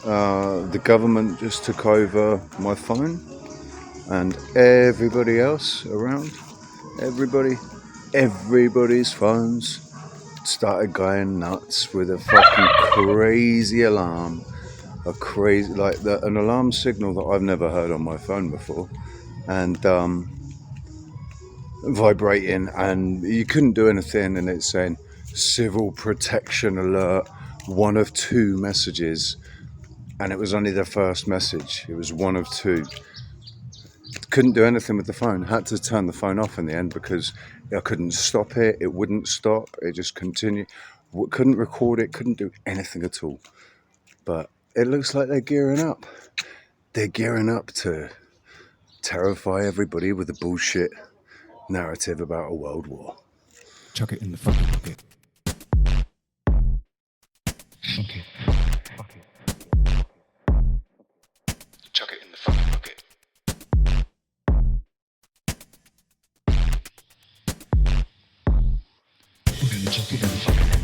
The government just took over my phone, and everybody else around, everybody's phones started going nuts with a fucking crazy alarm, an alarm signal that I've never heard on my phone before, and vibrating, and you couldn't do anything, and it's saying civil protection alert, one of two messages, and it was only the first message. It was one of two. Couldn't do anything with the phone. Had to turn the phone off in the end because I couldn't stop it. It wouldn't stop. It just continued. Couldn't record it. Couldn't do anything at all. But it looks like they're gearing up. They're gearing up to terrify everybody with a bullshit narrative about a world war. Chuck it in the fucking bucket. Fuck it. Fuck it. Chuck it in the fucking bucket. We're gonna chuck it in the fucking bucket.